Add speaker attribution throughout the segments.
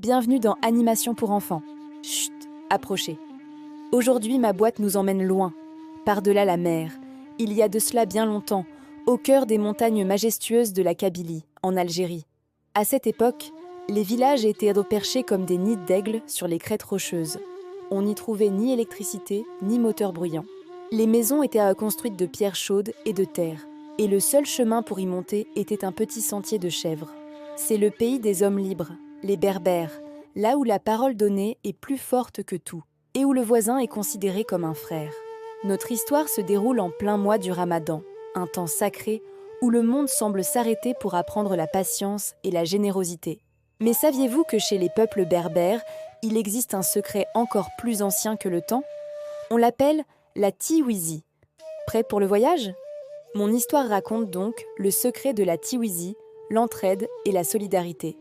Speaker 1: bienvenue dans Animation pour enfants. Chut, approchez. Aujourd'hui, ma boîte nous emmène loin, par-delà la mer. Il y a de cela bien longtemps, au cœur des montagnes majestueuses de la Kabylie, en Algérie. À cette époque, les villages étaient reperchés comme des nids d'aigles sur les crêtes rocheuses. On n'y trouvait ni électricité, ni moteur bruyant. Les maisons étaient construites de pierres chaudes et de terre, et le seul chemin pour y monter était un petit sentier de chèvres. C'est le pays des hommes libres, les Berbères, là où la parole donnée est plus forte que tout, et où le voisin est considéré comme un frère. Notre histoire se déroule en plein mois du Ramadan, un temps sacré où le monde semble s'arrêter pour apprendre la patience et la générosité. Mais saviez-vous que chez les peuples berbères, il existe un secret encore plus ancien que le temps ? On l'appelle la Tiwizi. Prêt pour le voyage ? Mon histoire raconte donc le secret de la Tiwizi, l'entraide et la solidarité.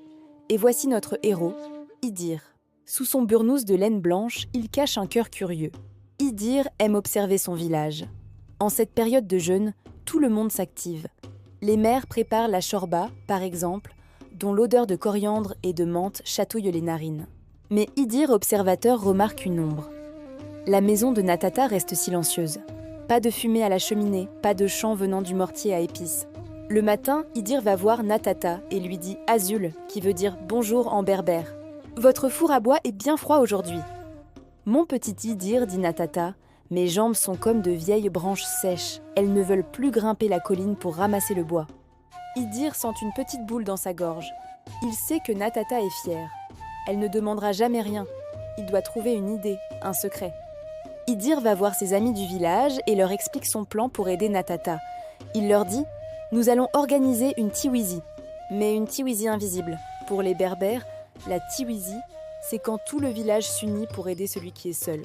Speaker 1: Et voici notre héros, Idir. Sous son burnous de laine blanche, il cache un cœur curieux. Idir aime observer son village. En cette période de jeûne, tout le monde s'active. Les mères préparent la shorba, par exemple, dont l'odeur de coriandre et de menthe chatouille les narines. Mais Idir, observateur, remarque une ombre. La maison de Natata reste silencieuse. Pas de fumée à la cheminée, pas de chant venant du mortier à épices. Le matin, Idir va voir Natata et lui dit « Azul », qui veut dire « bonjour » en berbère. « Votre four à bois est bien froid aujourd'hui. »« Mon petit Idir, » dit Natata, « mes jambes sont comme de vieilles branches sèches. Elles ne veulent plus grimper la colline pour ramasser le bois. » Idir sent une petite boule dans sa gorge. Il sait que Natata est fière. Elle ne demandera jamais rien. Il doit trouver une idée, un secret. Idir va voir ses amis du village et leur explique son plan pour aider Natata. Il leur dit « Nous allons organiser une Tiwizi. » Mais une Tiwizi invisible. Pour les Berbères, la Tiwizi, c'est quand tout le village s'unit pour aider celui qui est seul.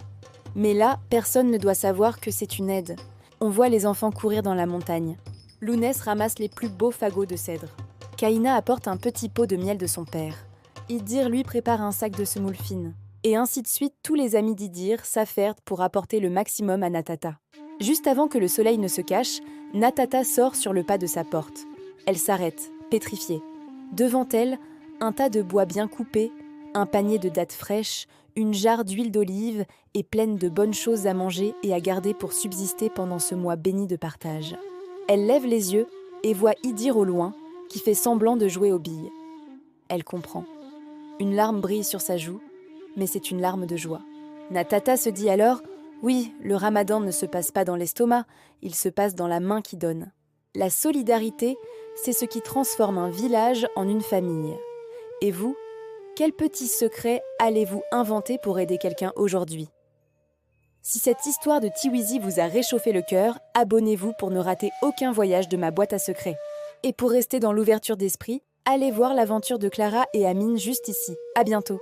Speaker 1: Mais là, personne ne doit savoir que c'est une aide. On voit les enfants courir dans la montagne. Lounès ramasse les plus beaux fagots de cèdre. Kaïna apporte un petit pot de miel de son père. Idir lui prépare un sac de semoule fine. Et ainsi de suite, tous les amis d'Idir s'affairent pour apporter le maximum à Natata. Juste avant que le soleil ne se cache, Natata sort sur le pas de sa porte. Elle s'arrête, pétrifiée. Devant elle, un tas de bois bien coupé, un panier de dattes fraîches, une jarre d'huile d'olive et pleine de bonnes choses à manger et à garder pour subsister pendant ce mois béni de partage. Elle lève les yeux et voit Idir au loin, qui fait semblant de jouer aux billes. Elle comprend. Une larme brille sur sa joue, mais c'est une larme de joie. Natata se dit alors « Oui, le ramadan ne se passe pas dans l'estomac, il se passe dans la main qui donne. » La solidarité, c'est ce qui transforme un village en une famille. Et vous, quel petit secret allez-vous inventer pour aider quelqu'un aujourd'hui ? Si cette histoire de Tiwizi vous a réchauffé le cœur, abonnez-vous pour ne rater aucun voyage de ma boîte à secrets. Et pour rester dans l'ouverture d'esprit, allez voir l'aventure de Clara et Amine juste ici. À bientôt.